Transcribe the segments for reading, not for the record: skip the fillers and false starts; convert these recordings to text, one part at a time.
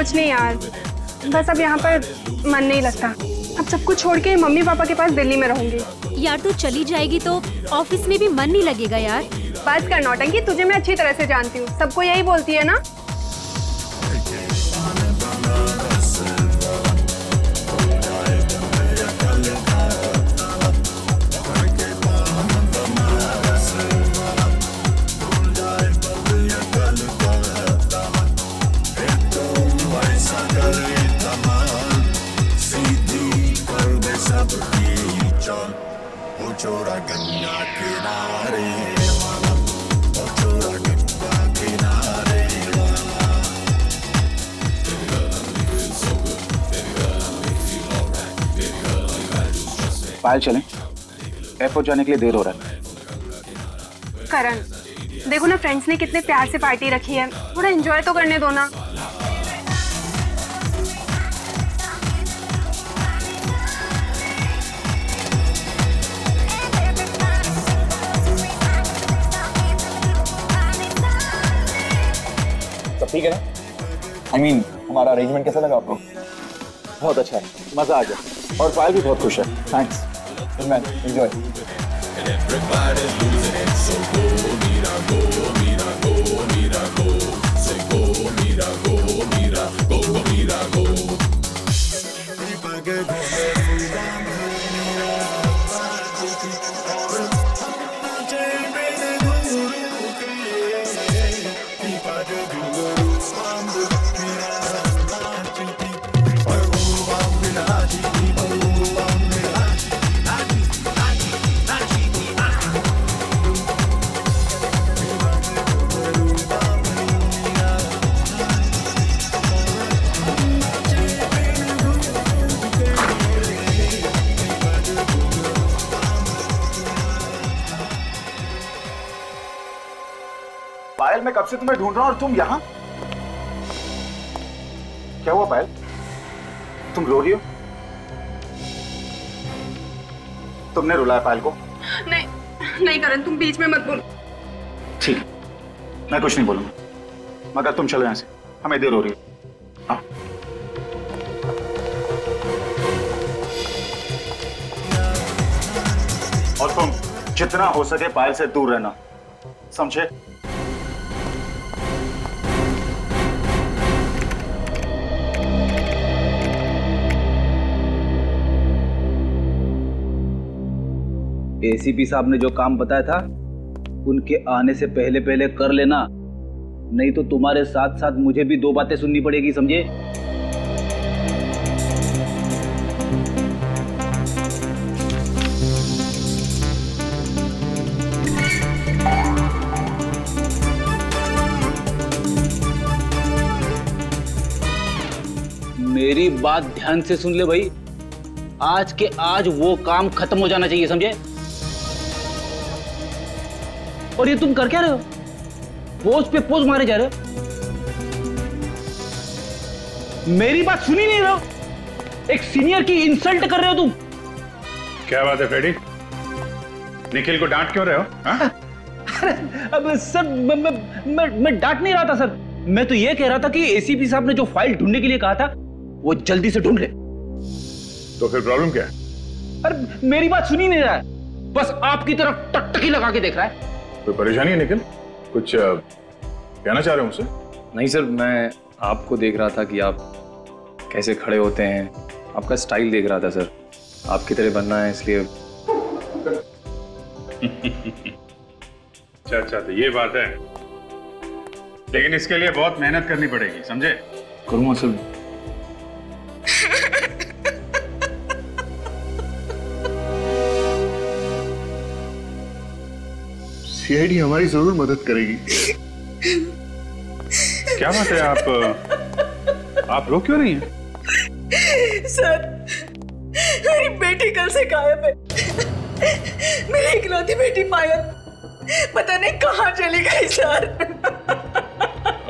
कुछ नहीं यार, बस अब यहाँ पर मन नहीं लगता। अब सब कुछ छोड़ के मम्मी पापा के पास दिल्ली में रहूंगी। यार तू चली जाएगी तो ऑफिस में भी मन नहीं लगेगा यार। बात कर नौटंकी, तुझे मैं अच्छी तरह से जानती हूँ, सबको यही बोलती है ना। पायल चलें, एयरपोर्ट जाने के लिए देर हो रहा है। करण देखो ना, फ्रेंड्स ने कितने प्यार से पार्टी रखी है, थोड़ा एंजॉय तो करने दो ना। सब ठीक है ना? I mean, हमारा अरेंजमेंट कैसा लगा आपको? बहुत अच्छा है, मजा आ गया और पायल भी बहुत खुश है। Thanks man, enjoy. पायल, मैं कब से तुम्हें ढूंढ रहा हूं और तुम यहाँ? क्या हुआ पायल? तुम रो रही हो? तुमने रुलाया पायल को? नहीं नहीं करण, तुम बीच में मत बोलो। ठीक है, मैं कुछ नहीं बोलूंगा, मगर तुम चलो यहाँ से, हमें देर हो रही है। हाँ। और तुम जितना हो सके पायल से दूर रहना, समझे? एसीपी साहब ने जो काम बताया था उनके आने से पहले पहले कर लेना, नहीं तो तुम्हारे साथ साथ मुझे भी दो बातें सुननी पड़ेगी, समझे? मेरी बात ध्यान से सुन ले भाई, आज के आज वो काम खत्म हो जाना चाहिए, समझे? और ये तुम कर क्या रहे हो? पोज पे पोज मारे जा रहे हो, मेरी बात सुनी नहीं रहे हो, एक सीनियर की इंसल्ट कर रहे हो तुम। क्या बात है फ्रेडी, निखिल को डांट क्यों रहे हो? अब सर मैं डांट नहीं रहा था सर, मैं तो ये कह रहा था कि एसीपी साहब ने जो फाइल ढूंढने के लिए कहा था वो जल्दी से ढूंढ ले। तो फिर प्रॉब्लम क्या है? अरे मेरी बात सुनी नहीं रहा है, बस आपकी तरफ टकटकी लगा के देख रहा है। कोई परेशानी है निखिल? कुछ कहना चाह रहे हो मुझसे? नहीं सर, मैं आपको देख रहा था कि आप कैसे खड़े होते हैं, आपका स्टाइल देख रहा था सर, आपकी तरह बनना है इसलिए। अच्छा, तो ये बात है, लेकिन इसके लिए बहुत मेहनत करनी पड़ेगी, समझे? करूँगा सर। सीआईडी हमारी जरूर मदद करेगी। क्या बात है, आप रो क्यों रही हैं? सर, मेरी बेटी कल से गायब है। मेरी इकलौती बेटी पायल पता नहीं कहाँ चली गई सर।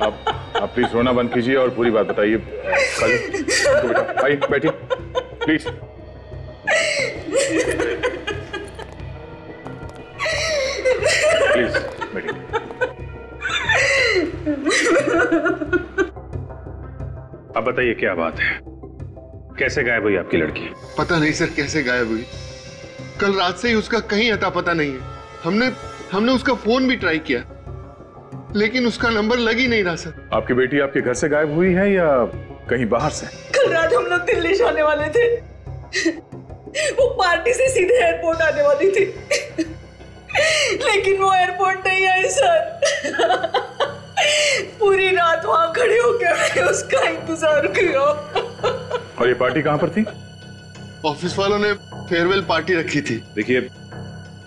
आप प्लीज रोना बंद कीजिए और पूरी बात बताइए। बेटा भाई बैठिए प्लीज। प्लीज बैठिए। अब बताइए क्या बात है, कैसे गायब हुई आपकी लड़की? पता नहीं सर कैसे गायब हुई। कल रात से ही उसका कहीं अता पता नहीं है। हमने उसका फोन भी ट्राई किया, लेकिन उसका नंबर लग ही नहीं रहा सर। आपकी बेटी आपके घर से गायब हुई है या कहीं बाहर से? कल रात हम लोग दिल्ली जाने वाले थे, वो पार्टी से सीधे एयरपोर्ट आने वाली थी, लेकिन वो एयरपोर्ट नहीं आई सर। पूरी रात वहां खड़े होकर मैंने उसका इंतजार किया। और ये पार्टी कहाँ पर थी? ऑफिस वालों ने फेयरवेल पार्टी रखी थी। देखिए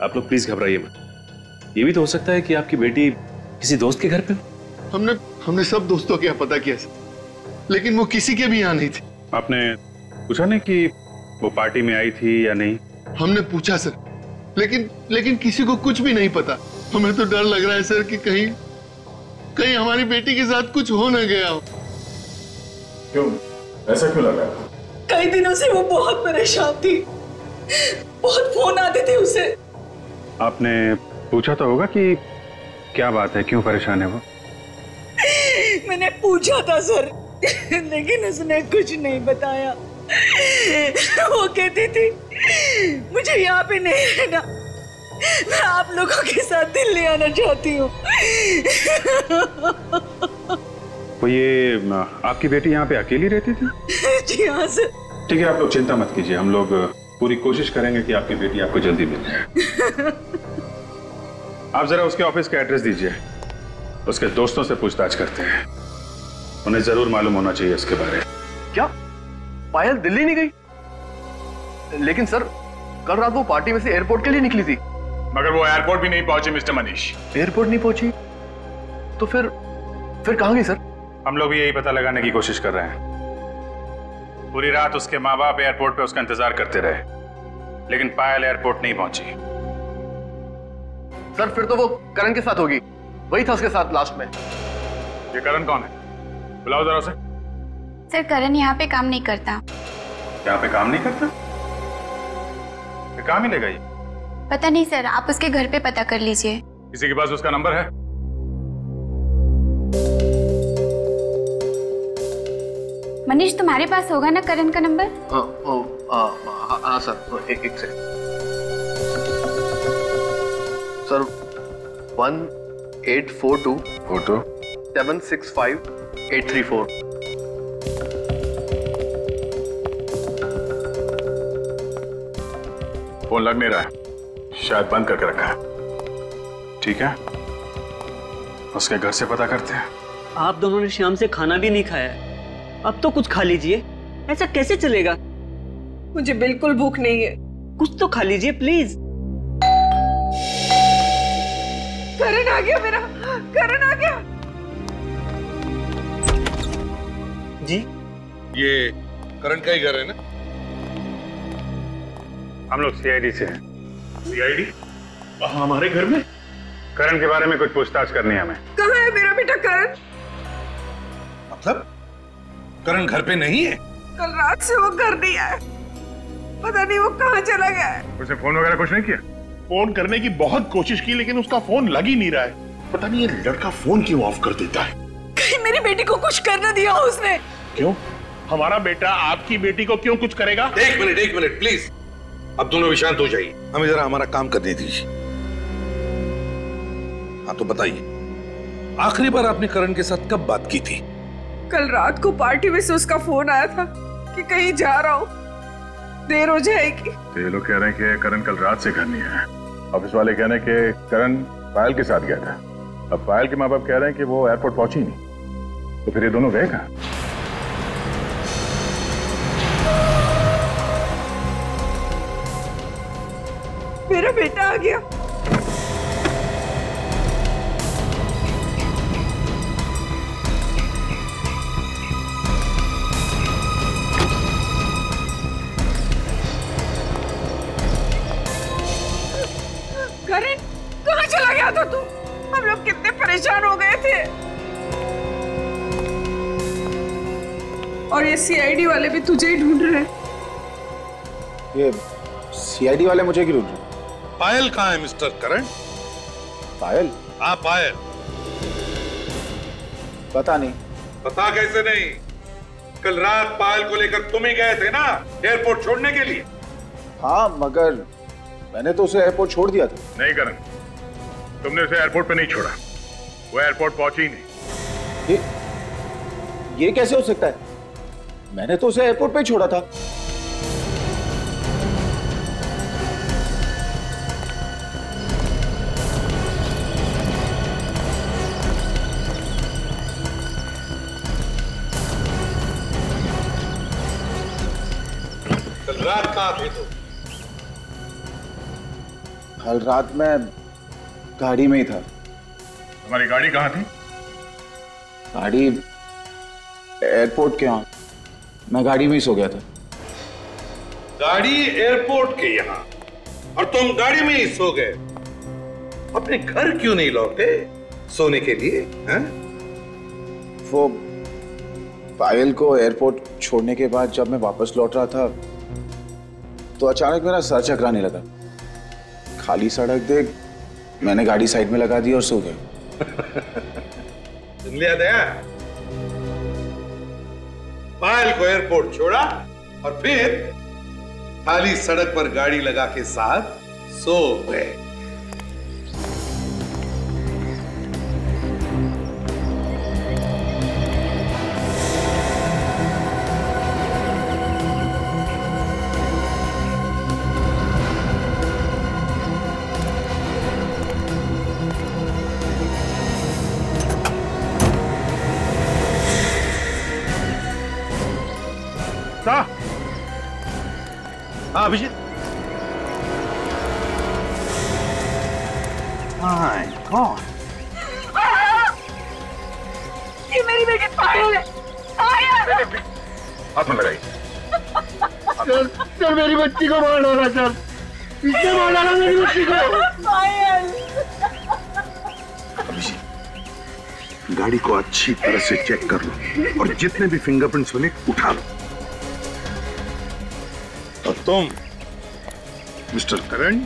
आप लोग प्लीज घबराइए मत। ये भी तो हो सकता है कि आपकी बेटी किसी दोस्त के घर पे हो। हमने सब दोस्तों के यहाँ पता किया सर, लेकिन वो किसी के भी यहाँ नहीं थी। आपने पूछा नहीं कि वो पार्टी में आई थी या नहीं? हमने पूछा सर, लेकिन किसी को कुछ भी नहीं पता। हमें तो डर लग रहा है सर कि कहीं हमारी बेटी के साथ कुछ हो न गया हो। क्यों, ऐसा क्यों लगा? कई दिनों से वो बहुत परेशान थी, बहुत फोन आते थे उसे। आपने पूछा तो होगा कि क्या बात है, क्यों परेशान है वो? मैंने पूछा था सर, लेकिन उसने कुछ नहीं बताया। वो कहती थी मुझे यहाँ पे नहीं रहना, मैं आप लोगों के साथ दिल्ली आना चाहती हूँ। तो ये आपकी बेटी यहाँ पे अकेली रहती थी? जी हाँ सर। ठीक है, आप लोग चिंता मत कीजिए, हम लोग पूरी कोशिश करेंगे कि आपकी बेटी आपको जल्दी मिल जाए। आप जरा उसके ऑफिस का एड्रेस दीजिए, उसके दोस्तों से पूछताछ करते हैं, उन्हें जरूर मालूम होना चाहिए इसके बारे में। क्या पायल दिल्ली नहीं गई? लेकिन सर कल रात वो पार्टी में से एयरपोर्ट के लिए निकली थी। मगर वो एयरपोर्ट भी नहीं पहुंची मिस्टर मनीष। एयरपोर्ट नहीं पहुंची तो फिर कहां गई सर? हम लोग भी यही पता लगाने की कोशिश कर रहे हैं। पूरी रात उसके माँ बाप एयरपोर्ट पे उसका इंतजार करते रहे, लेकिन पायल एयरपोर्ट नहीं पहुंची। सर फिर तो वो करण के साथ होगी, वही था उसके साथ लास्ट में। ये करण कौन है? बुलाओ जरा उसे। सर करण यहाँ पे काम नहीं करता। यहाँ पे काम नहीं करता? कहाँ मिलेगा ये? पता नहीं सर, आप उसके घर पे पता कर लीजिए। किसी के पास उसका नंबर है? मनीष तुम्हारे पास होगा ना करण का नंबर? हाँ सर, एक से सर 1842 765 834। फोन लग नहीं रहा है, शायद बंद करके रखा है। ठीक है, उसके घर से पता करते हैं। आप दोनों ने शाम से खाना भी नहीं खाया है, अब तो कुछ खा लीजिए। ऐसा कैसे चलेगा? मुझे बिल्कुल भूख नहीं है। कुछ तो खा लीजिए प्लीज। करण आ गया मेरा, करण आ गया। जी ये करण का ही घर है ना? हम लोग सीआईडी से हैं। सीआईडी? हमारे घर में? करण के बारे में कुछ पूछताछ करनी है हमें। कहाँ है मेरा बेटा करण? मतलब करण घर पे नहीं है? कल रात से वो घर नहीं आया, पता नहीं वो कहाँ चला गया है। उसने फोन वगैरह कुछ नहीं किया? फोन करने की बहुत कोशिश की, लेकिन उसका फोन लग ही नहीं रहा है। पता नहीं ये लड़का फोन क्यों ऑफ कर देता है। कहीं मेरी बेटी को कुछ कर न दिया हो उसने। क्यों? हमारा बेटा आपकी बेटी को क्यों कुछ करेगा? एक मिनट प्लीज, अब दोनों भी शांत हो जाइए, हमें जरा हमारा काम करने दीजिए। हाँ तो बताइए, आखिरी बार आपने करण के साथ कब बात की थी? कल रात को पार्टी में से उसका फोन आया था कि कहीं जा रहा हूँ, देर हो जाएगी। तो ये लोग कह रहे हैं कि करण कल रात से घर नहीं आया। ऑफिस वाले कह रहे हैं कि करण पायल के साथ गया था। अब पायल के माँ बाप कह रहे हैं कि वो एयरपोर्ट पहुंची नहीं, तो फिर ये दोनों गए कहाँ? मेरा बेटा आ गया। करण कहाँ चला गया था तू? हम लोग कितने परेशान हो गए थे। और ये सीआईडी वाले भी तुझे ही ढूंढ रहे हैं। ये सीआईडी वाले मुझे क्यों ढूंढ रहे? पायल कहाँ है मिस्टर करण? पायल? हाँ पायल। पता नहीं। पता कैसे नहीं? कल रात पायल को लेकर तुम ही गए थे ना एयरपोर्ट छोड़ने के लिए? हाँ, मगर मैंने तो उसे एयरपोर्ट छोड़ दिया था। नहीं करण, तुमने उसे एयरपोर्ट पे नहीं छोड़ा, वो एयरपोर्ट पहुंची ही नहीं। ये कैसे हो सकता है? मैंने तो उसे एयरपोर्ट पे ही छोड़ा था। कल रात कहाँ थे तुम? कल रात मैं गाड़ी में ही था। तुम्हारी गाड़ी कहाँ थी? गाड़ी एयरपोर्ट के यहाँ, मैं गाड़ी में ही सो गया था। गाड़ी एयरपोर्ट के यहाँ और तुम गाड़ी में ही सो गए? अपने घर क्यों नहीं लौटे सोने के लिए? हैं? वो पायल को एयरपोर्ट छोड़ने के बाद जब मैं वापस लौट रहा था तो अचानक मेरा सर चकराने लगा। खाली सड़क देख मैंने गाड़ी साइड में लगा दी और सो गया। सुन लिया दया? पायल को एयरपोर्ट छोड़ा और फिर खाली सड़क पर गाड़ी लगा के साथ सो गए। हाँ अभिजीत। माय गॉड, ये मेरी बेटी पायल है। हाथ में लगाई। सर मेरी बच्ची को मार डाला सर, इसने मार डाला मेरी बच्ची को। पायल, गाड़ी को अच्छी तरह से चेक कर लो और जितने भी फिंगरप्रिंट्स बने उठा लो। और तुम mister Karan,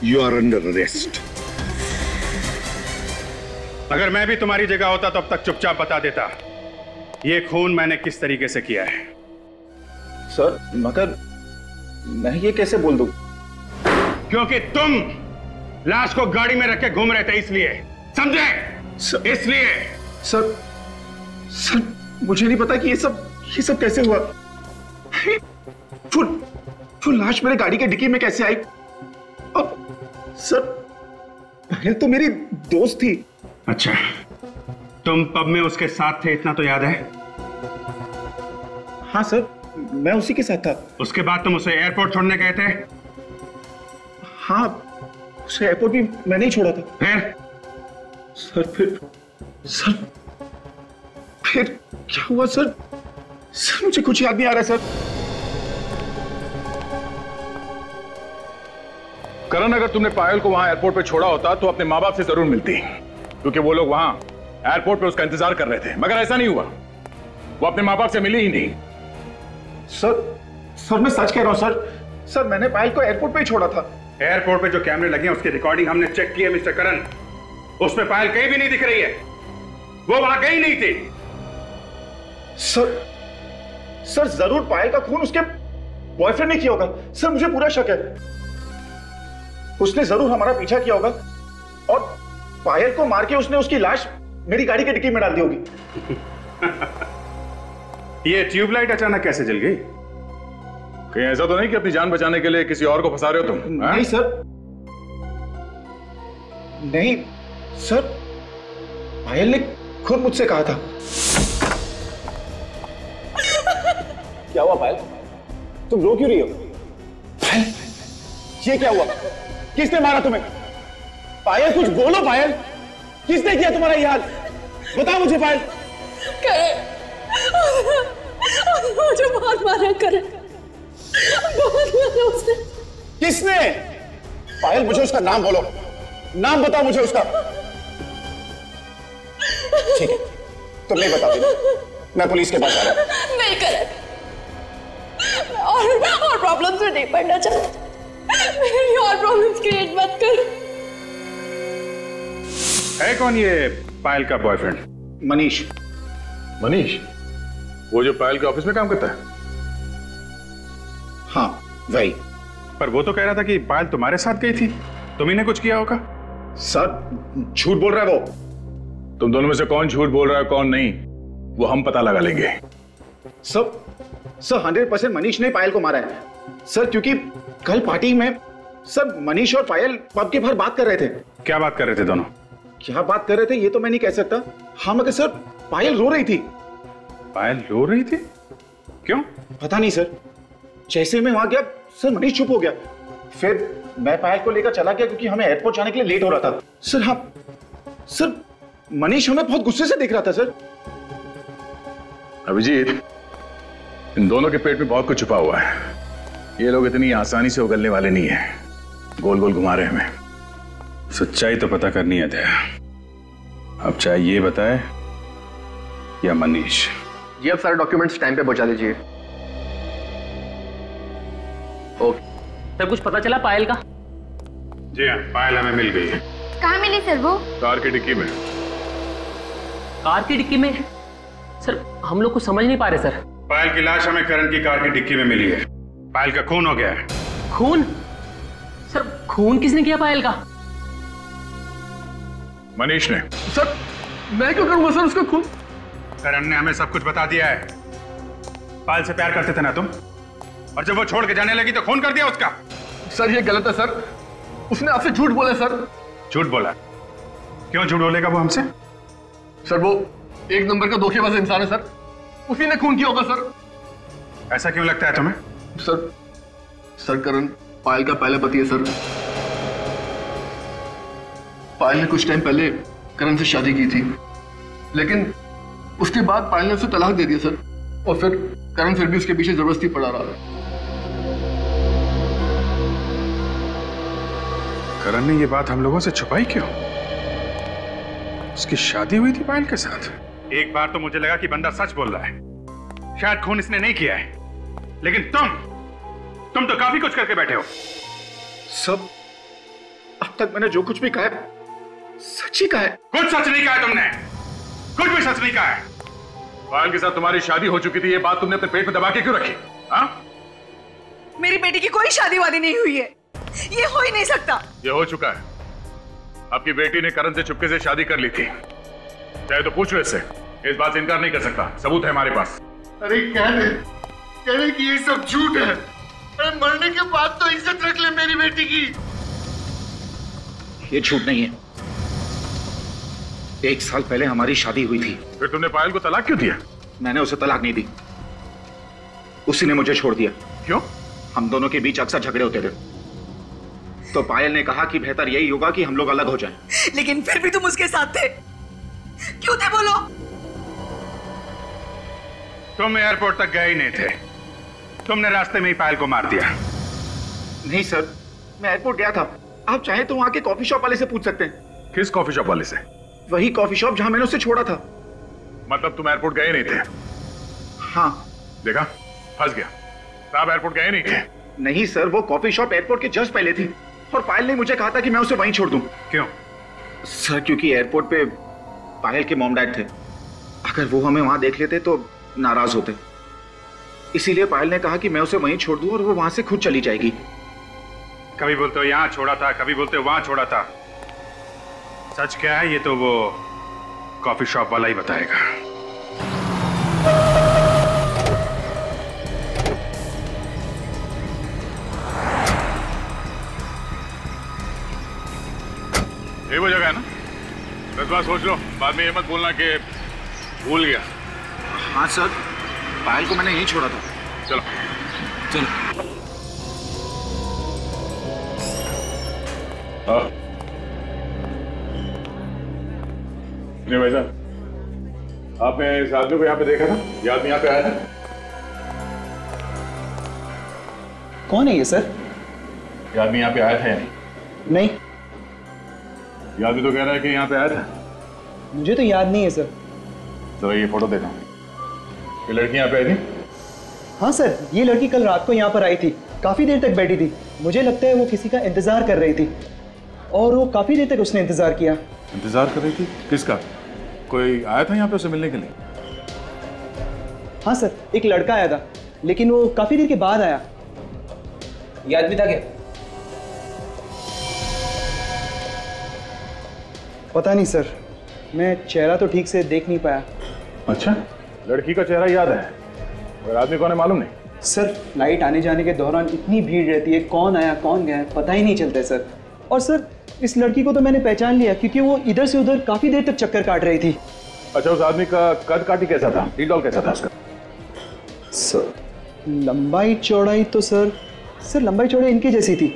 you are under arrest. अगर मैं भी तुम्हारी जगह होता तो अब तक चुपचाप बता देता ये खून मैंने किस तरीके से किया है। सर मगर मैं ये कैसे बोल दूं? क्योंकि तुम लाश को गाड़ी में रख के घूम रहे थे, इसलिए। समझे? इसलिए। सर मुझे नहीं पता कि ये सब कैसे हुआ। वो लाश मेरे गाड़ी के डिक्की में कैसे आई? अब सर पायल तो मेरी दोस्त थी। अच्छा, तुम पब में उसके साथ थे, इतना तो याद है? हाँ सर, मैं उसी के साथ था। उसके बाद तुम उसे एयरपोर्ट छोड़ने गए थे? हाँ, उसे एयरपोर्ट भी मैंने ही छोड़ा था। फिर? सर फिर क्या हुआ सर? सर मुझे कुछ याद नहीं आ रहा सर। करण, अगर तुमने पायल को वहां एयरपोर्ट पे छोड़ा होता तो अपने माँ बाप से जरूर मिलती, क्योंकि वो लोग वहां एयरपोर्ट पे उसका इंतजार कर रहे थे। मगर ऐसा नहीं हुआ, वो अपने माँ बाप से मिली ही नहीं। सर मैं सच कह रहा हूं सर मैंने पायल को एयरपोर्ट पे ही छोड़ा था। एयरपोर्ट पे जो कैमरे लगे हैं उसकी रिकॉर्डिंग हमने चेक की है मिस्टर करण, उसमें पायल कहीं भी नहीं दिख रही है। वो वहां गई नहीं थी। सर जरूर पायल का खून उसके बॉयफ्रेंड ने किया होगा। सर मुझे पूरा शक है, उसने जरूर हमारा पीछा किया होगा और पायल को मार के उसने उसकी लाश मेरी गाड़ी के डिक्की में डाल दी होगी। ये ट्यूबलाइट अचानक कैसे जल गई? कहीं ऐसा तो नहीं कि अपनी जान बचाने के लिए किसी और को फंसा रहे हो तुम? नहीं सर, नहीं सर, पायल ने खुद मुझसे कहा था। क्या हुआ पायल? तुम रो क्यों रही हो? पायल, ये क्या हुआ? किसने मारा तुम्हें? पायल कुछ बोलो पायल, किसने किया तुम्हारा ये हाल? बताओ मुझे पायल। मुझे बहुत मारा करे, बहुत मारा उसने। किसने? पायल मुझे उसका नाम बोलो, नाम बताओ मुझे उसका। ठीक है, तुम नहीं बताओगे, मैं पुलिस के पास आ रहा हूं। नहीं करे, और प्रॉब्लम्स में नहीं पड़ना चाहता। मेरी और प्रॉब्लम्स क्रिएट मत कर। है कौन ये पायल का बॉयफ्रेंड? मनीष। मनीष? वो जो पायल के ऑफिस में काम करता है? हाँ वही। पर वो तो कह रहा था कि पायल तुम्हारे साथ गई थी, तुम्ही ने कुछ किया होगा। सर झूठ बोल रहा है वो। तुम दोनों में से कौन झूठ बोल रहा है कौन नहीं, वो हम पता लगा लेंगे। सर 100% मनीष ने पायल को मारा है सर, क्योंकि कल पार्टी में सर मनीष और पायल पब के बाहर बात कर रहे थे। क्या बात कर रहे थे दोनों? क्या बात कर रहे थे ये तो मैं नहीं कह सकता। हाँ मगर सर पायल रो रही थी। पायल रो रही थी? क्यों? पता नहीं सर, जैसे मैं वहां गया सर मनीष चुप हो गया। फिर मैं पायल को लेकर चला गया क्योंकि हमें एयरपोर्ट जाने के लिए लेट हो रहा था। सर हाँ सर मनीष हमें बहुत गुस्से से देख रहा था सर। अभिजीत, इन दोनों के पेट में बहुत कुछ छुपा हुआ है। ये लोग इतनी आसानी से उगलने वाले नहीं है, गोल गोल घुमा रहे हमें। सच्चाई तो पता करनी है दया। अब चाहे ये बताए या मनीष। जी आप सारे डॉक्यूमेंट्स टाइम पे पहुंचा दीजिए। ओके सर, कुछ पता चला पायल का? जी हाँ, पायल हमें मिल गई है। कहाँ मिली सर वो? कार की डिक्की में। कार की डिक्की में? सर हम लोग कुछ समझ नहीं पा रहे सर। पायल की लाश हमें करण की कार की डिक्की में मिली है। पायल का खून हो गया है। खून? सर खून किसने किया पायल का? मनीष ने। सर मैं क्यों करूंगा सर उसका खून? करण ने हमें सब कुछ बता दिया है। पायल से प्यार करते थे ना तुम, और जब वो छोड़ के जाने लगी तो खून कर दिया उसका। सर ये गलत है सर, उसने आपसे झूठ बोला सर। झूठ बोला? क्यों झूठ बोलेगा वो हमसे? सर वो एक नंबर का धोखेबाज इंसान है सर, उसी ने खून किया होगा सर। ऐसा क्यों लगता है तुम्हें? सर करण पायल का पहला पति है सर। पायल ने कुछ टाइम पहले करण से शादी की थी, लेकिन उसके बाद पायल ने उसे तलाक दे दिया सर, और फिर करण फिर भी उसके पीछे जबरदस्ती पड़ा रहा। करण ने ये बात हम लोगों से छुपाई क्यों? उसकी शादी हुई थी पायल के साथ। एक बार तो मुझे लगा कि बंदा सच बोल रहा है, शायद खून इसने नहीं किया है, लेकिन तुम तो काफी कुछ करके बैठे हो। सब अब तक मैंने जो कुछ भी कहा है सच ही कहा है। कुछ सच नहीं कहा है तुमने, कुछ भी सच नहीं कहा है। पायल के साथ तुम्हारी शादी हो चुकी थी, ये बात तुमने अपने पेट में दबा के क्यों रखी? हाँ? मेरी बेटी की कोई शादी वादी नहीं हुई है, ये हो ही नहीं सकता। ये हो चुका है। आपकी बेटी ने करण से चुपके से शादी कर ली थी, चाहे तो पूछो इससे, इस बात से इनकार नहीं कर सकता, सबूत है हमारे पास। अरे कहने कि ये सब झूठ है। अरे मरने के बाद तो इज्जत रख ले मेरी बेटी की। ये झूठ नहीं है। 1 साल पहले हमारी शादी हुई थी। फिर तुमने पायल को तलाक क्यों दिया? मैंने उसे तलाक नहीं दी, उसी ने मुझे छोड़ दिया। क्यों? हम दोनों के बीच अक्सर झगड़े होते थे, तो पायल ने कहा कि बेहतर यही होगा कि हम लोग अलग हो जाएं। लेकिन फिर भी तुम उसके साथ थे, क्यों थे बोलो? तुम एयरपोर्ट तक गए ही नहीं थे, तुमने रास्ते में ही पायल को मार दिया। नहीं सर, मैं एयरपोर्ट गया था। आप चाहे तो वहां के कॉफी शॉप वाले से पूछ सकते हैं। किस कॉफी शॉप वाले से? वही कॉफी शॉप जहां मैंने उसे छोड़ा था। मतलब तुम एयरपोर्ट गए नहीं थे? हाँ। देखा, फंस गया। आप एयरपोर्ट गए नहीं थे? नहीं सर, वो कॉफी शॉप एयरपोर्ट के जस्ट पहले थी, और पायल ने मुझे कहा था कि मैं उसे वहीं छोड़ दूं। क्यों? सर क्योंकि एयरपोर्ट पे पायल के मॉम डैड थे, अगर वो हमें वहां देख लेते तो नाराज होते, इसीलिए पायल ने कहा कि मैं उसे वहीं छोड़ दूं और वो वहां से खुद चली जाएगी। कभी बोलते हो यहां छोड़ा था, कभी बोलते हो वहां छोड़ा था। सच क्या है ये तो वो कॉफी शॉप वाला ही बताएगा। ये वो जगह है ना? 10 बार सोच लो, बाद में ये मत बोलना कि भूल गया। हाँ सर, पायल को मैंने यहीं छोड़ा था। चलो चलो। नहीं भाई साहब, आपने इस आदमी को यहाँ पे देखा था? ये आदमी यहाँ पे आया था? कौन है ये सर? ये आदमी यहाँ पे आया था या नहीं? नहीं। ये आदमी तो कह रहा है कि यहाँ पे आया था। मुझे तो याद नहीं है सर। जरा ये फोटो देखो। ये लड़की यहाँ पे आई थी? हाँ सर, ये लड़की कल रात को यहाँ पर आई थी, काफी देर तक बैठी थी। मुझे लगता है वो किसी का इंतजार कर रही थी, और वो काफी देर तक उसने इंतजार किया। इंतजार कर रही थी? किसका? कोई आया था यहाँ पे उसे मिलने के लिए? हाँ सर, एक लड़का आया था, लेकिन वो काफी देर के बाद आया। ये आदमी था क्या? पता नहीं सर, मैं चेहरा तो ठीक से देख नहीं पाया। अच्छा, लड़की का चेहरा याद है, मगर आदमी कौन है मालूम नहीं। सर, फ्लाइट आने जाने के दौरान इतनी भीड़ रहती है, कौन आया कौन गया पता ही नहीं चलता है सर। और सर, इस लड़की को तो मैंने पहचान लिया क्योंकि वो इधर से उधर काफी देर तक चक्कर काट रही थी। अच्छा, उस आदमी का कद काठी कैसा था, डी डॉल कैसा था उसका? सर, लंबाई चौड़ाई तो सर लंबाई चौड़ाई इनकी जैसी थी,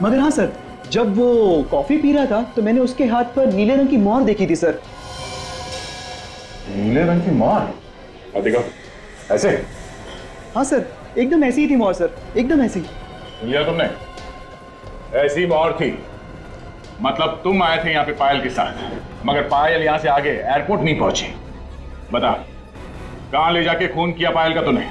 मगर हाँ सर, जब वो कॉफी पी रहा था तो मैंने उसके हाथ पर नीले रंग की मोहर देखी थी सर। नीले रंग की मोहर? अब देखो, ऐसे? हाँ सर, एकदम ऐसी ही थी मोहर सर, एकदम ऐसी। लिया तुमने? ऐसी मोहर थी, मतलब तुम आए थे यहाँ पे पायल के साथ, मगर पायल यहाँ से आगे एयरपोर्ट नहीं पहुंची। बता, कहाँ ले जाके खून किया पायल का तूने?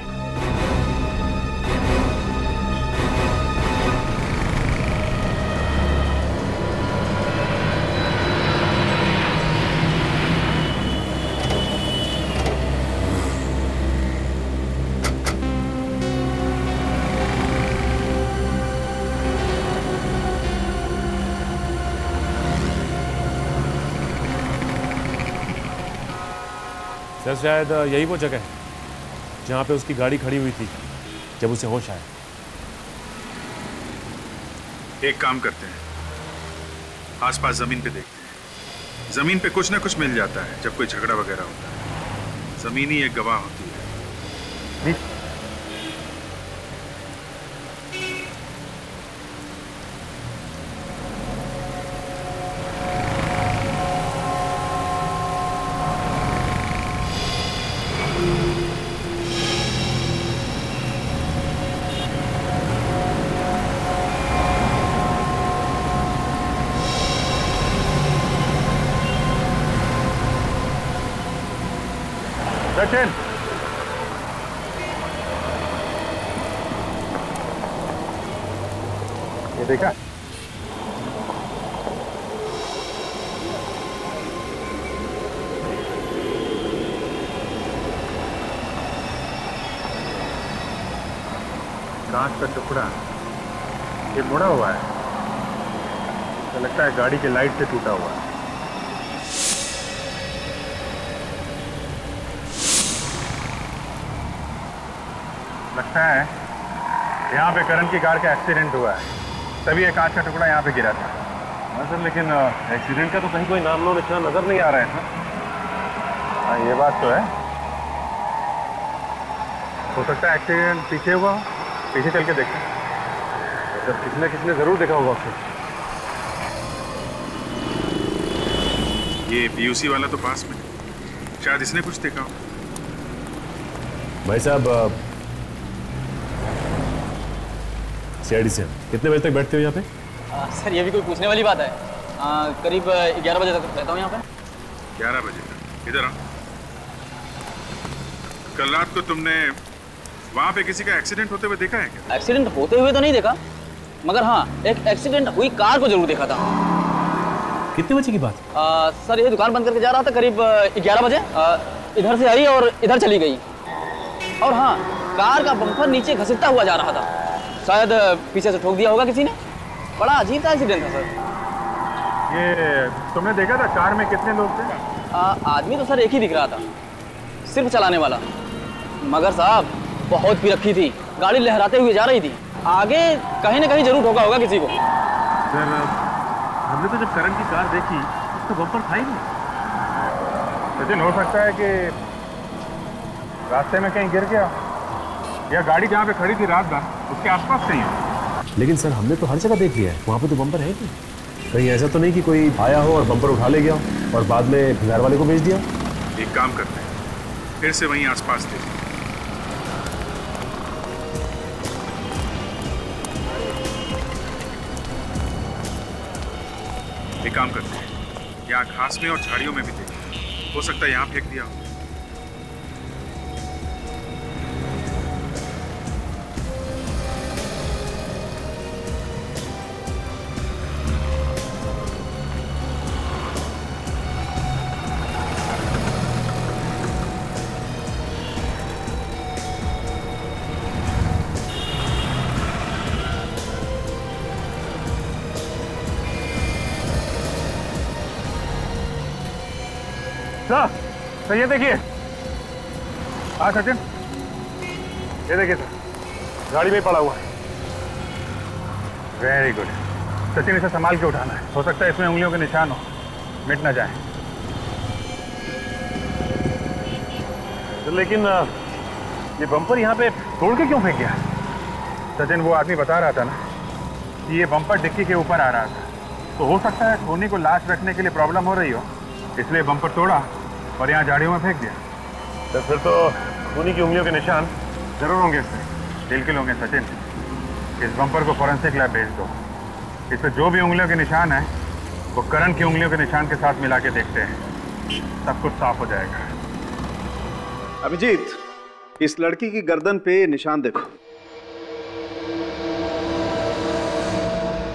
सर, शायद यही वो जगह है जहाँ पे उसकी गाड़ी खड़ी हुई थी जब उसे होश आया। एक काम करते हैं, आसपास जमीन पे देखते हैं। जमीन पे कुछ ना कुछ मिल जाता है जब कोई झगड़ा वगैरह होता है। जमीन ही एक गवाह होती है। सचिन, ये देखा? कांच का टुकड़ा ये मुड़ा हुआ है, तो लगता है गाड़ी के लाइट से टूटा हुआ है। लगता है यहाँ पे करण की कार का एक्सीडेंट हुआ है, तभी ये कांच का टुकड़ा यहाँ पे गिरा था। हाँ सर, लेकिन एक्सीडेंट का तो कहीं कोई नाम लो निशान नजर नहीं आ रहा है। हाँ, ये बात तो है। हो सकता है एक्सीडेंट पीछे हुआ हो, पीछे चल के देखते हैं। सर, किसने जरूर देखा होगा उसे। ये पीयूसी वाला तो पास में, शायद इसने कुछ देखा हो। भाई साहब, सीआईडी से कितने बजे तक बैठते हो यहाँ पे? सर, ये भी कोई पूछने वाली बात है। करीब 11 बजे तक रहता हूँ यहाँ पे। 11 बजे तक? इधर आ। कल रात को तुमने वहाँ पे किसी का एक्सीडेंट होते हुए देखा है क्या? एक्सीडेंट होते हुए तो नहीं देखा, मगर हाँ, एक एक्सीडेंट हुई कार को जरूर देखा था। कितने बजे की बात? सर, ये दुकान बंद करके जा रहा था करीब 11 बजे। इधर से आई और इधर चली गई। और हाँ, कार का बम्पर नीचे घसीटता हुआ जा रहा था, शायद पीछे से ठोक दिया होगा किसी ने। बड़ा अजीब सा एक्सीडेंट था सर। ये तुमने देखा था कार में कितने लोग थे? आदमी तो सर एक ही दिख रहा था, सिर्फ चलाने वाला। मगर साहब, बहुत पी रखी थी, गाड़ी लहराते हुए जा रही थी। आगे कहीं ना कहीं जरूर ठोका होगा किसी को। सर, हमने तो जब करण की कार देखी तो बम्पर था ही नहीं। लेकिन हो सकता है कि रास्ते में कहीं गिर गया, या गाड़ी जहाँ पे खड़ी थी रात भर उसके आसपास कहीं है। लेकिन सर, हमने तो हर जगह देख लिया है, वहाँ पे तो बम्पर है नहीं। कहीं ऐसा तो नहीं कि कोई आया हो और बम्पर उठा ले गया हो और बाद में घर वाले को भेज दिया? एक काम करते हैं, फिर से वहीं आसपास देखें। एक काम करते हैं, यहाँ घास में और झाड़ियों में भी देखें, हो सकता है यहाँ फेंक दिया हो। सर ये देखिए। हाँ सचिन, ये देखिए सर, गाड़ी में पड़ा हुआ है। वेरी गुड सचिन, इसे संभाल के उठाना है। हो सकता है इसमें उंगलियों के निशान हो, मिट ना जाए। तो लेकिन ये बम्पर यहाँ पे तोड़ के क्यों फेंक गया? सचिन, वो आदमी बता रहा था ना कि ये बम्पर डिक्की के ऊपर आ रहा था, तो हो सकता है खूनी को लाश रखने के लिए प्रॉब्लम हो रही हो, इसलिए बम्पर तोड़ा और यहाँ झाड़ियों में फेंक दिया। तो फिर तो खूनी की उंगलियों के निशान जरूर होंगे इसमें। बिल्कुल होंगे सचिन। इस बम्पर को फॉरेंसिक लैब भेज दो। इस पर जो भी उंगलियों के निशान है वो करण की उंगलियों के निशान के साथ मिला के देखते हैं, सब कुछ साफ हो जाएगा। अभिजीत, इस लड़की की गर्दन पे निशान देखो।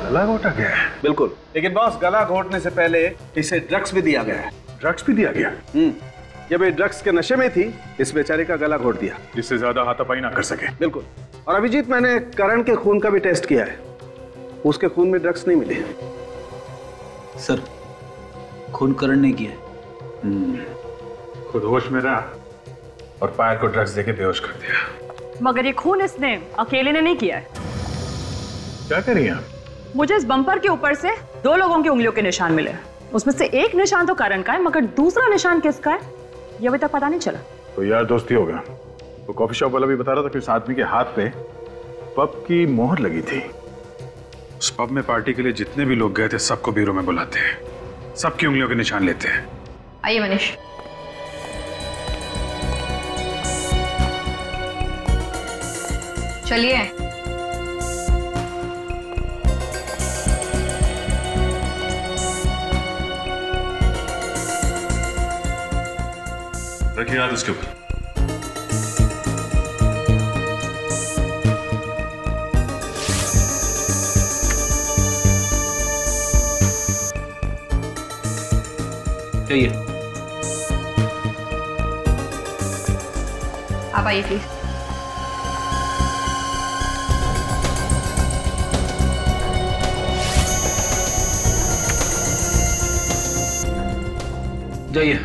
गला घोटा गया है? बिल्कुल, लेकिन बॉस गला घोटने से पहले इसे ड्रग्स भी दिया गया है। ड्रग्स भी दिया गया? जब ये ड्रग्स के नशे में थी, इस बेचारे का गला घोट दिया, जिससे ज्यादा हाथापाई ना कर सके। बिल्कुल। और अभिजीत, मैंने करण के खून का भी टेस्ट किया है, उसके खून में ड्रग्स नहीं मिले। सर, खून करण ने किया। खुद होश में रहा और पायल को ड्रग्स देके बेहोश कर दिया। मगर ये खून इसने अकेले ने नहीं किया है। क्या कर रही हैं आप? मुझे इस बम्पर के ऊपर से 2 लोगों की उंगलियों के निशान मिले। उसमें से एक निशान तो करण का है, मगर दूसरा निशान किसका है ये अभी तक पता नहीं चला। तो यार दोस्ती होगा। वो कॉफी शॉप वाला भी बता रहा था कि उस आदमी के हाथ पे पब की मोहर लगी थी। उस पब में पार्टी के लिए जितने भी लोग गए थे सबको ब्यूरो में बुलाते हैं, सबकी उंगलियों के निशान लेते हैं। आइए मनीष। चलिए। रखिए हाथ उसके ऊपर। चाहिए। आप आइए प्लीज। जाइए।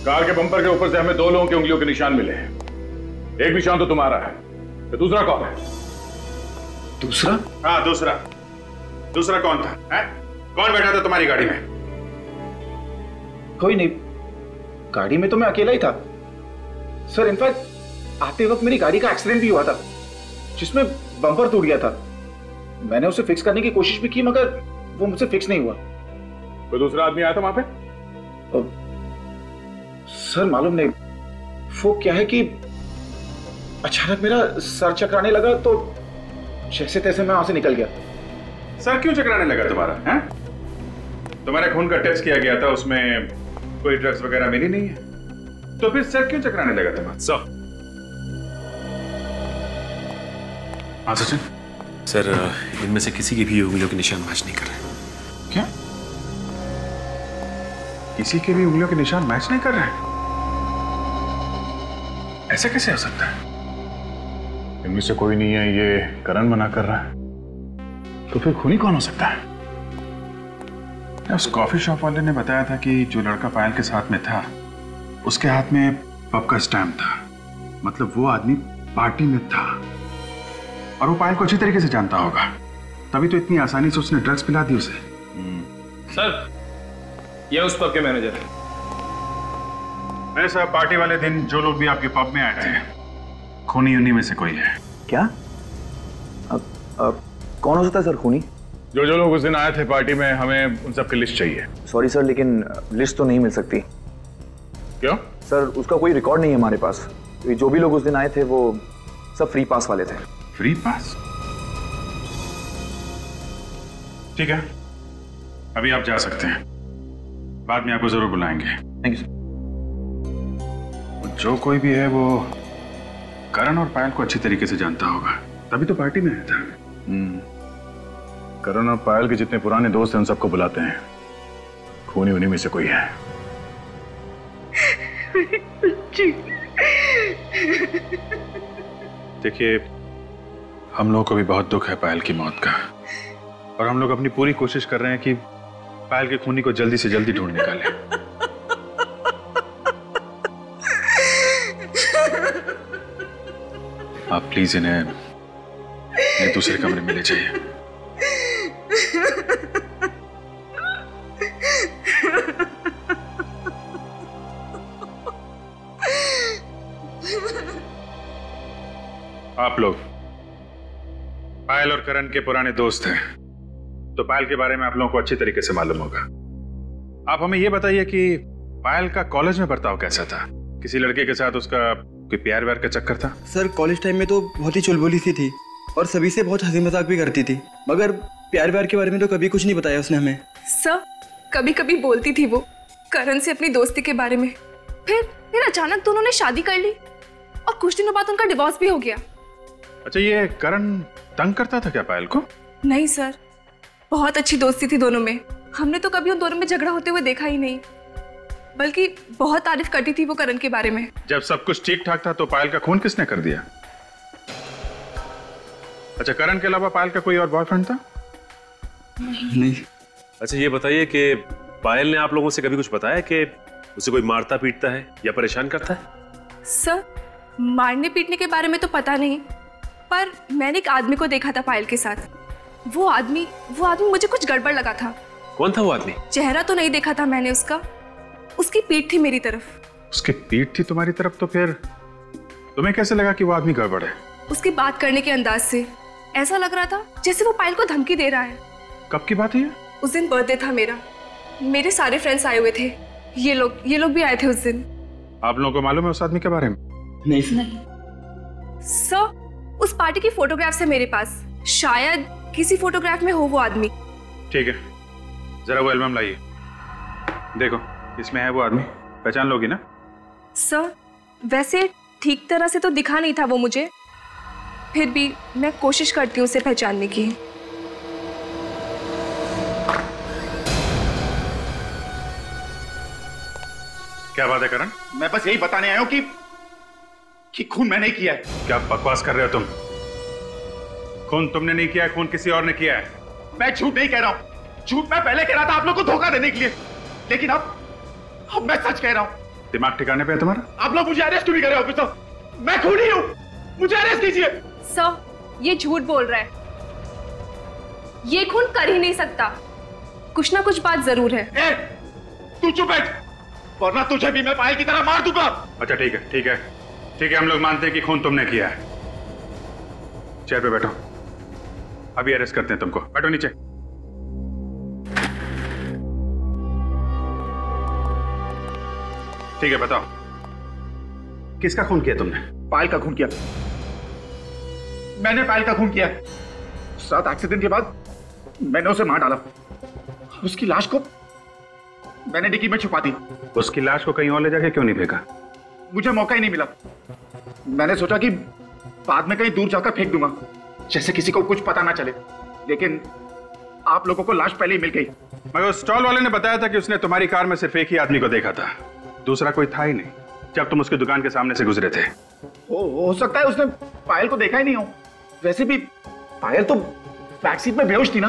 कार के बम्पर के ऊपर से हमें 2 लोगों की उंगलियों के निशान मिले हैं। एक निशान तो तुम्हारा है, तो दूसरा कौन है? दूसरा? हाँ दूसरा। दूसरा कौन था? है? कौन बैठा था तुम्हारी गाड़ी में? कोई नहीं, गाड़ी में तो मैं अकेला ही था सर। इनफैक्ट आते वक्त मेरी गाड़ी का एक्सीडेंट भी हुआ था, जिसमें बम्पर टूट गया था। मैंने उसे फिक्स करने की कोशिश भी की, मगर वो मुझसे फिक्स नहीं हुआ। कोई दूसरा आदमी आया था वहां पे? सर मालूम नहीं, वो क्या है कि अचानक मेरा सर चकराने लगा, तो जैसे तैसे मैं वहां से निकल गया। सर क्यों चकराने लगा तुम्हारा? है? तुम्हारे खून का टेस्ट किया गया था, उसमें कोई ड्रग्स वगैरह मिली नहीं है, तो फिर सर क्यों चकराने लगा तुम्हारा? सर। हाँ सचिन। सर इनमें से किसी की भी उंगलियों के निशान मैच नहीं कर रहे। क्या? किसी के भी उंगलियों के निशान मैच नहीं कर रहे? ऐसा कैसे हो सकता है? इनमें से कोई नहीं है, ये करण मना कर रहा है, तो फिर खूनी कौन हो सकता है? उस कॉफी शॉप वाले ने बताया था कि जो लड़का पायल के साथ में था उसके हाथ में पब का स्टैम्प था, मतलब वो आदमी पार्टी में था और वो पायल को अच्छी तरीके से जानता होगा, तभी तो इतनी आसानी से उसने ड्रग्स पिला दी उसे। सर ये उस पब के मैनेजर है। मेरे साहब, पार्टी वाले दिन जो लोग भी आपके पब में आए थे, खूनी उन्हीं में से कोई है। क्या? कौन हो सकता है सर खूनी? जो लोग उस दिन आए थे पार्टी में, हमें उन सब की लिस्ट चाहिए। सॉरी सर, लेकिन लिस्ट तो नहीं मिल सकती। क्यों? सर उसका कोई रिकॉर्ड नहीं है हमारे पास। जो भी लोग उस दिन आए थे वो सब फ्री पास वाले थे। Free pass? ठीक है, अभी आप जा सकते हैं, बाद में आपको जरूर बुलाएंगे। Thank you sir. जो कोई भी है वो करण और पायल को अच्छी तरीके से जानता होगा, तभी तो पार्टी में आया था। करण और पायल के जितने पुराने दोस्त हैं उन सबको बुलाते हैं, खूनी उन्हीं में से कोई है। देखिए, हम लोगों को भी बहुत दुख है पायल की मौत का, और हम लोग अपनी पूरी कोशिश कर रहे हैं कि पायल के खूनी को जल्दी से जल्दी ढूंढ निकालें। आप प्लीज इन्हें दूसरे कमरे में ले जाइए। आप लोग पायल और करण के पुराने दोस्त हैं, तो पायल के बारे में आप लोगों को अच्छी तरीके से मालूम होगा। आप हमें यह बताइए कि पायल का कॉलेज में बर्ताव कैसा था? किसी लड़के के साथ उसका कोई प्यार व्यार का चक्कर था? सर कॉलेज टाइम में तो बहुत ही चुलबुली सी थी और सभी से बहुत हंसी मजाक भी करती थी, मगर प्यार व्यार के बारे में तो कभी कुछ नहीं बताया उसने हमें। सर कभी कभी बोलती थी वो करण से अपनी दोस्ती के बारे में, फिर अचानक दोनों ने शादी कर ली और कुछ दिनों बाद उनका डिवोर्स भी हो गया। अच्छा, ये करण तंग करता था क्या पायल को? नहीं सर, बहुत अच्छी दोस्ती थी दोनों में। हमने तो कभी उन दोनों में झगड़ा होते हुए देखा ही नहीं, बल्कि बहुत तारीफ करती थी वो करण के बारे में। जब सब कुछ ठीक ठाक था तो पायल का खून किसने कर दिया? अच्छा, करण के अलावा पायल का कोई और बॉयफ्रेंड था? नहीं। अच्छा ये बताइए कि पायल ने आप लोगों से कभी कुछ बताया कि उसे कोई मारता पीटता है या परेशान करता है? सर मारने पीटने के बारे में तो पता नहीं, पर मैंने एक आदमी को देखा था पायल के साथ। वो आदमी मुझे कुछ गड़बड़ लगा था। कौन था वो आदमी? चेहरा तो नहीं देखा था मैंने उसका, उसकी पीठ थी मेरी तरफ। उसकी पीठ थी तुम्हारी तरफ? तो फिर तुम्हें कैसे लगा कि वो आदमी गड़बड़ है? उसकी बात करने के अंदाज से ऐसा लग रहा था जैसे वो पायल को धमकी दे रहा है। कब की बात है? उस दिन बर्थडे था मेरा, मेरे सारे फ्रेंड्स आए हुए थे, ये लोग भी आए थे उस दिन। आप लोगों को मालूम है उस आदमी के बारे में? नहीं सर, उस पार्टी की फोटोग्राफ्स है मेरे पास, शायद किसी फोटोग्राफ में हो वो आदमी। ठीक है, जरा वो एल्बम लाइए, देखो इसमें है वो आदमी, पहचान लोगी ना? सर वैसे ठीक तरह से तो दिखा नहीं था वो मुझे, फिर भी मैं कोशिश करती हूँ उसे पहचानने की। क्या बात है करण? मैं बस यही बताने आया हूँ कि खून मैंने किया है। क्या बकवास कर रहे हो तुम? खून तुमने नहीं किया है, खून किसी और ने किया है। मैं झूठ नहीं कह रहा हूँ, झूठ मैं पहले कह रहा था आप लोग को धोखा देने के लिए, लेकिन अब मैं सच कह रहा हूँ। दिमाग ठिकाने पे है तुम्हारा? आप लोग मुझे अरेस्ट क्यों नहीं कर रहे ऑफिसर? मैं खूनी हूँ, मुझे अरेस्ट कीजिए। सर ये झूठ बोल रहा है, ये खून कर ही नहीं सकता, कुछ ना कुछ बात जरूर है। तू चुप बैठ, वरना तुझे भी मैं पायल की तरह मार दूंगा। अच्छा ठीक है ठीक है ठीक है, हम लोग मानते हैं कि खून तुमने किया है। चेयर पे बैठो, अभी अरेस्ट करते हैं तुमको। बैठो नीचे। ठीक है, बताओ किसका खून किया तुमने? पायल का खून किया, मैंने पायल का खून किया। उस रात एक्सीडेंट के बाद मैंने उसे मार डाला, उसकी लाश को मैंने डिक्की में छुपा दी। उसकी लाश को कहीं और ले जाके क्यों नहीं फेंका? मुझे मौका ही नहीं मिला। मैंने सोचा कि बाद में कहीं दूर जाकर फेंक दूंगा, जैसे किसी को कुछ पता ना चले, लेकिन आप लोगों को लाश पहले ही मिल गई। मगर उस स्टॉल वाले ने बताया था कि उसने तुम्हारी कार में सिर्फ एक ही आदमी को देखा था, दूसरा कोई था ही नहीं जब तुम उसकी दुकान के सामने से गुजरे थे। हो सकता है उसने पायल को देखा ही नहीं हो। वैसे भी पायल तो बैक सीट में बेहोश थी ना।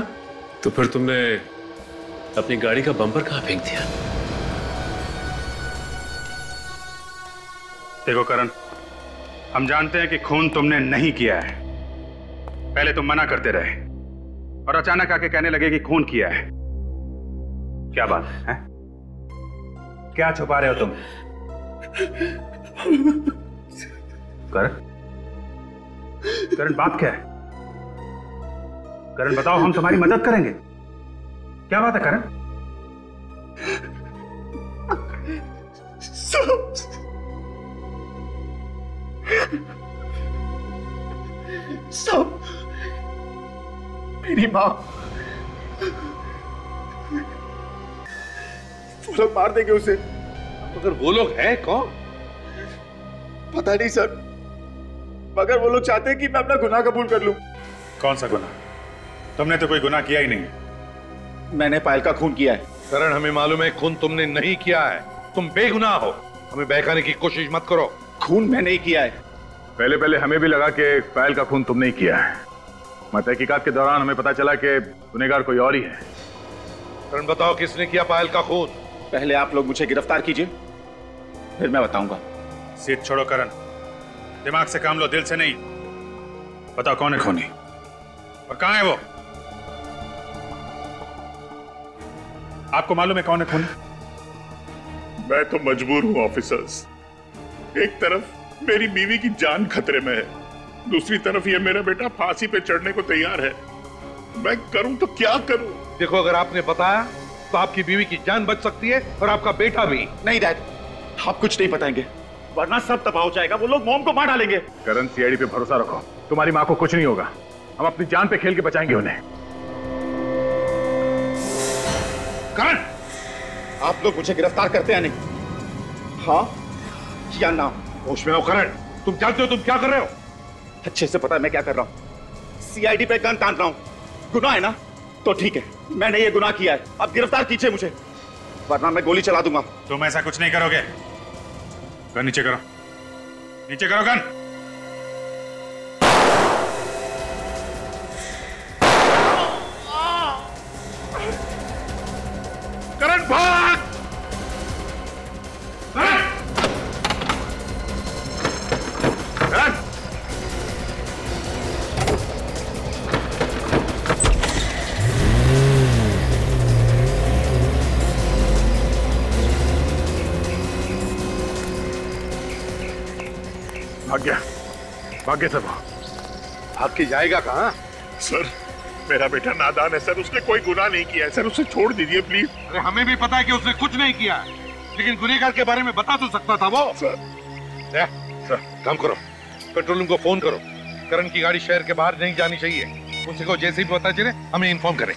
तो फिर तुमने अपनी गाड़ी का बम्पर कहां फेंक दिया? देखो करण, हम जानते हैं कि खून तुमने नहीं किया है। पहले तुम मना करते रहे और अचानक आके कहने लगे कि खून किया है। क्या बात है? क्या छुपा रहे हो तुम? करण बात क्या है? करण बताओ, हम तुम्हारी मदद करेंगे। क्या बात है करण? सब मेरी माँ, वो लोग मार देंगे उसे। मगर वो लोग हैं कौन? पता नहीं सर, मगर वो लोग चाहते हैं कि मैं अपना गुनाह कबूल कर लूं। कौन सा गुनाह? तुमने तो कोई गुनाह किया ही नहीं। मैंने पायल का खून किया है। करण हमें मालूम है खून तुमने नहीं किया है, तुम बेगुनाह हो। हमें बहकाने की कोशिश मत करो। खून मैंने ही किया है। पहले पहले हमें भी लगा कि पायल का खून तुमने ही किया है, मगर तहकीकात के दौरान हमें पता चला कि गुनहगार कोई और ही है। करण बताओ किसने किया पायल का खून? पहले आप लोग मुझे गिरफ्तार कीजिए, फिर मैं बताऊंगा। सीट छोड़ो करण, दिमाग से काम लो, दिल से नहीं। बताओ कौन है खूनी और कहां है वो? आपको मालूम है कौन है खूनी? मैं तो मजबूर हूं ऑफिसर्स। एक तरफ मेरी बीवी की जान खतरे में है, दूसरी तरफ ये मेरा बेटा फांसी पे चढ़ने को तैयार है। मैं करूं तो क्या करूं? देखो, अगर आपने बताया तो आपकी बीवी की जान बच सकती है और आपका बेटा भी। नहीं डैड, आप कुछ नहीं बताएंगे वरना सब तबाह हो जाएगा। वो लोग मॉम को मार डालेंगे। करण, सीआईडी पे भरोसा रखो, तुम्हारी माँ को कुछ नहीं होगा। हम अपनी जान पे खेल के बचाएंगे उन्हें। करण, आप लोग मुझे गिरफ्तार करते हैं नहीं? हाँ या ना? होश में हो करण, तुम जानते हो तुम क्या कर रहे हो? अच्छे से पता है मैं क्या कर रहा हूँ। सीआईडी पे गन तान रहा हूँ। गुनाह है ना? तो ठीक है, मैंने ये गुनाह किया है, अब गिरफ्तार कीजिए मुझे, वरना मैं गोली चला दूंगा। तुम ऐसा कुछ नहीं करोगे। गन नीचे करो, नीचे करो गन। करण भाग! करण! करण! भाग गया, भाग गया सब। आपकी जाएगा कहाँ? सर, मेरा बेटा नादान है सर, उसने कोई गुनाह नहीं किया है सर, उसे छोड़ दीजिए प्लीज। अरे हमें भी पता है कि उसने कुछ नहीं किया, लेकिन गुनहगार के बारे में बता तो सकता था वो। सर, काम करो, कंट्रोल रूम को फोन करो। करण की गाड़ी शहर के बाहर नहीं जानी चाहिए। उसी को जैसे भी पता चले हमें इन्फॉर्म करें।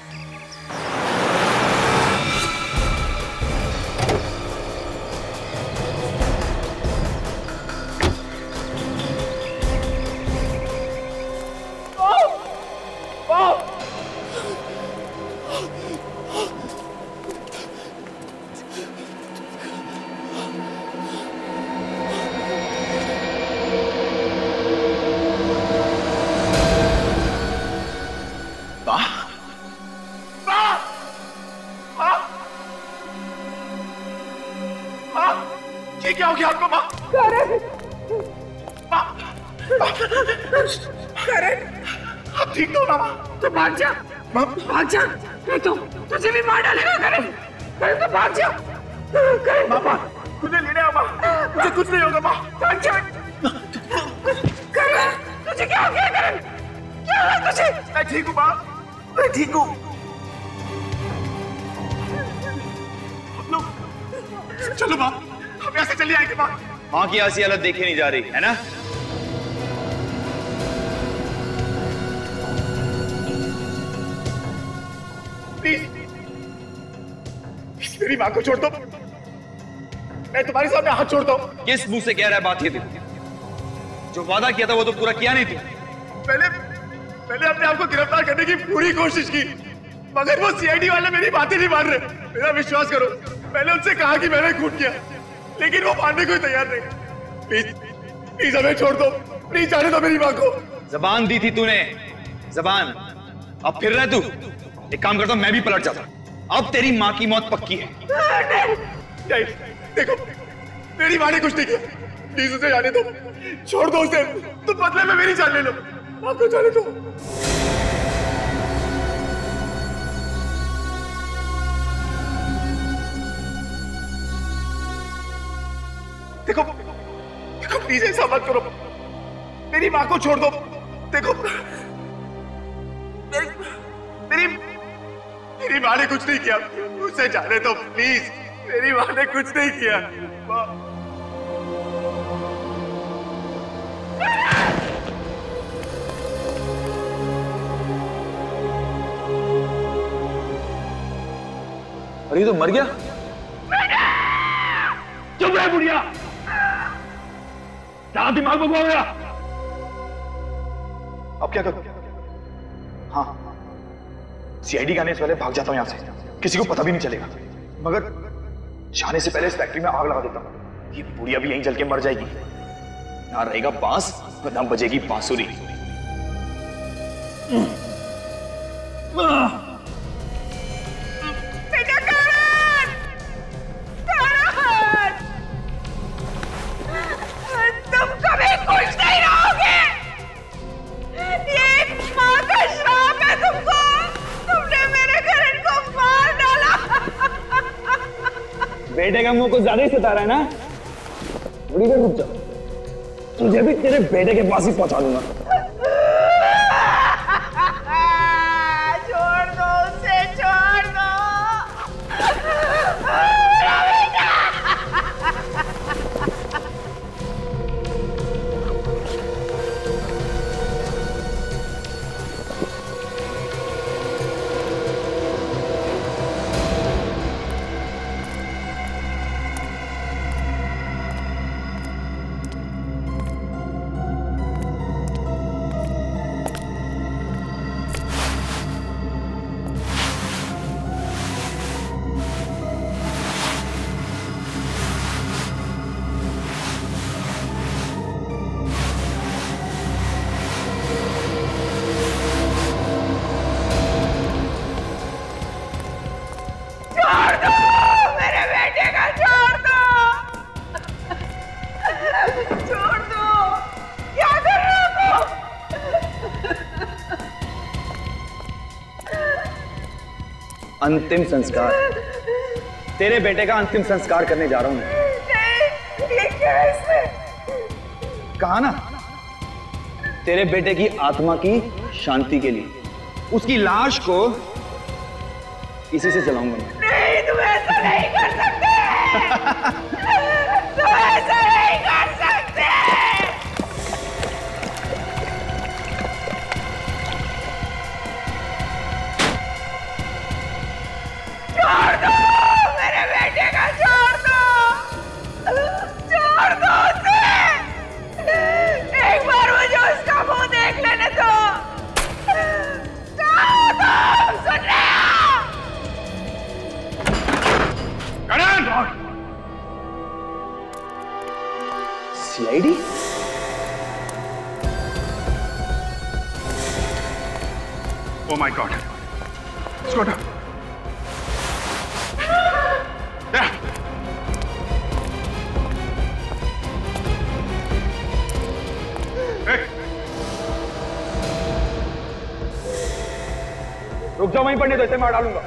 ये क्या हो गया आपको माँ? करण, आप ठीक तो हो ना माँ? तो भाग जा, भाग जा, नहीं तो तुझे भी मार डालेगा। करण, करण तो भाग जा। करण, माँ मुझे लेने आओ माँ, मुझे कुछ नहीं होगा माँ। भाग जा। करण, तुझे क्या हो गया? करण, क्या है तुझे? मैं ठीक हूँ माँ, मैं ठीक हूँ। चलो माँ, हम यहाँ से चले आएंगे माँ। माँ की ऐसी हालत देखी नहीं जा रही है ना? प्लीज, मेरी माँ को छोड़ दो, मैं तुम्हारे सामने हाथ छोड़ता हूँ। किस मुंह से कह रहा है बात ये तू? जो वादा किया था वो तो पूरा किया नहीं तू। मैंने अपने आप को गिरफ्तार करने की पूरी कोशिश की, मगर वो सीआईडी वाले मेरी बातें नहीं मान रहे। मेरा विश्वास करो, मैंने उनसे कहा कि मैंने खून किया, लेकिन वो मानने को तैयार नहीं। प्लीज प्लीज हमें छोड़ दो, प्लीज जाने दो मेरी माँ को। जबान दी थी तूने, जबान। अब फिर रहे तू। एक काम करता हूं, मैं भी पलट जाता। अब तेरी माँ की मौत पक्की है। नहीं, देखो मेरी माँ ने कुछ नहीं किया, प्लीज उसे जाने दो, छोड़ दो उसे। तुम बदले में मेरी जान ले लो, आपको जाने दो। देखो देखो प्लीज ऐसा मत करो, मेरी माँ को छोड़ दो। देखो मेरी माँ ने कुछ नहीं किया, उसे जाने दो प्लीज। मेरी माँ ने कुछ नहीं किया। अरे तो मर गया। चुप रहे बुढ़िया, क्या दिमाग में घुमा गया? अब क्या करूं? हाँ, सीआईडी के आने से पहले भाग जाता हूं यहां से, किसी को पता भी नहीं चलेगा। मगर जाने से पहले इस फैक्ट्री में आग लगा देता हूं, ये बुढ़िया भी यहीं जल के मर जाएगी। ना रहेगा बांस, ना बजेगी बांसुरी। बेटा करण, करण, तुम कभी खुश नहीं रहोगे। बेटे का मुंह कुछ ज्यादा ही सता रहा है ना? थोड़ी देर रुक जा, तुझे भी तेरे बेटे के पास ही पहुंचा दूंगा। छोड़ दो उसे, छोड़ दो। अंतिम संस्कार, तेरे बेटे का अंतिम संस्कार करने जा रहा हूं मैं। कहा ना, तेरे बेटे की आत्मा की शांति के लिए उसकी लाश को इसी से जलाऊंगा मैं। नहीं, तुम ऐसा नहीं कर सकते। तुम ऐसा नहीं कर सकते। छोड़ दो मेरे बेटे का, छोड़ दो, छोड़ दो उसे। एक बार मुझे उसका मुंह देख लेने दो। छोड़ दो, सुन रहे हो? करण! CID? Oh my God! Scooter! रुक जाओ, वहीं पड़ने दो, इसे मार डालूंगा।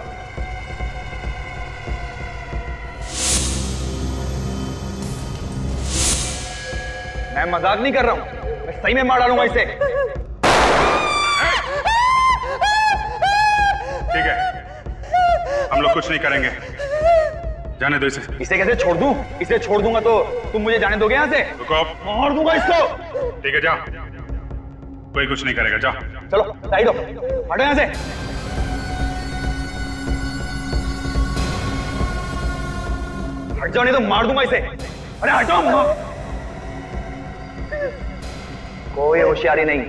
मैं मजाक नहीं कर रहा हूं, मैं सही में मार डालूंगा इसे। ठीक है, हम लोग कुछ नहीं करेंगे, जाने दो इसे। इसे कैसे छोड़ दूं? इसे छोड़ दूंगा तो तुम मुझे जाने दोगे यहाँ से? रुको, मार दूंगा इसको। ठीक है, जाओ, कोई कुछ नहीं करेगा, जाओ। चलो साइड हो, हटो यहाँ से। हट जाओ नहीं तो मार दूंगा इसे। अरे हटो। कोई होशियारी नहीं।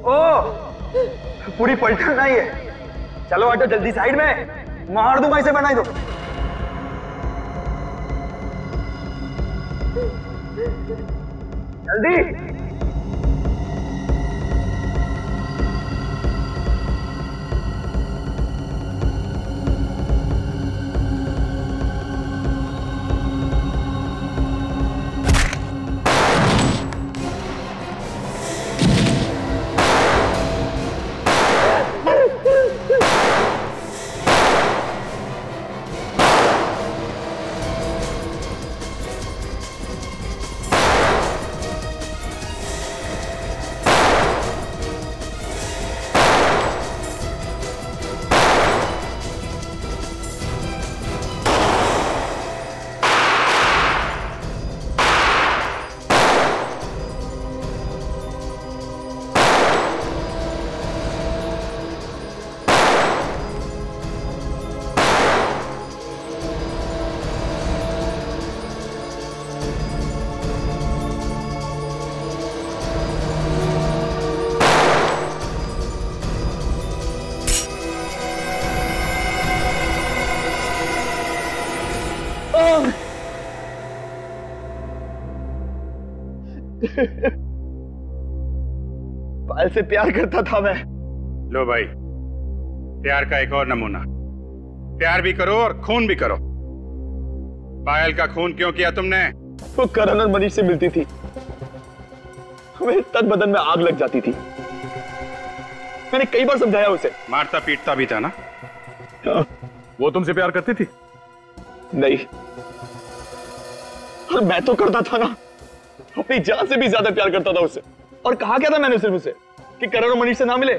ओ, पूरी पलटन नहीं है। चलो हटो जल्दी साइड में, मार दूंगा इसे, बनाई दो। जल्दी। पायल से प्यार करता था मैं। लो भाई, प्यार का एक और नमूना। प्यार भी करो और खून भी करो। पायल का खून क्यों किया तुमने? वो करण और मनीष से मिलती थी, हमें तन बदन में आग लग जाती थी। मैंने कई बार समझाया उसे। मारता पीटता भी था ना? वो तुमसे प्यार करती थी? नहीं, और मैं तो करता था ना, अपनी जान से भी ज्यादा प्यार करता था उससे। और कहा क्या था मैंने सिर्फ उसे कि करण और मनीष से ना मिले।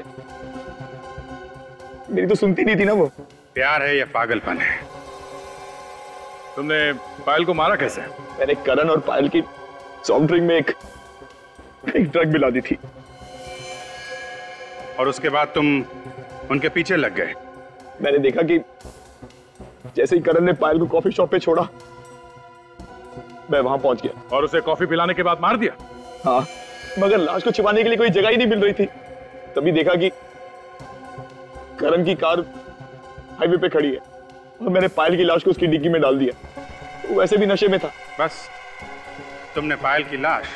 मेरी तो सुनती नहीं थी ना वो। प्यार है या पागलपन है? तुमने पायल को मारा कैसे? मैंने करण और पायल की सॉफ्ट ड्रिंक में एक ड्रग मिला दी थी। और उसके बाद तुम उनके पीछे लग गए? मैंने देखा कि जैसे ही करण ने पायल को कॉफी शॉप पे छोड़ा, मैं वहां पहुंच गया। और उसे कॉफी पिलाने के बाद मार दिया? हाँ, मगर लाश को छिपाने के लिए कोई जगह ही नहीं मिल रही थी। तभी देखा कि करण की कार हाईवे पे खड़ी है और मैंने पायल की लाश को उसकी डिग्गी में डाल दिया। वो वैसे भी नशे में था। बस तुमने पायल की लाश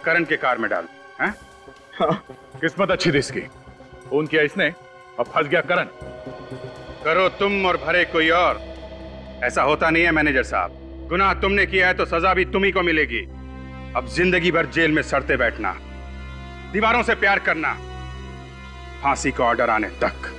करण के कार में डाल दी? हैं? हाँ। किस्मत अच्छी थी इसकी, फोन किया इसने, अब फंस गया करण। करो तुम और भरे कोई और, ऐसा होता नहीं है मैनेजर साहब। गुनाह तुमने किया है तो सजा भी तुम्ही को मिलेगी। अब जिंदगी भर जेल में सड़ते बैठना, दीवारों से प्यार करना, फांसी का ऑर्डर आने तक।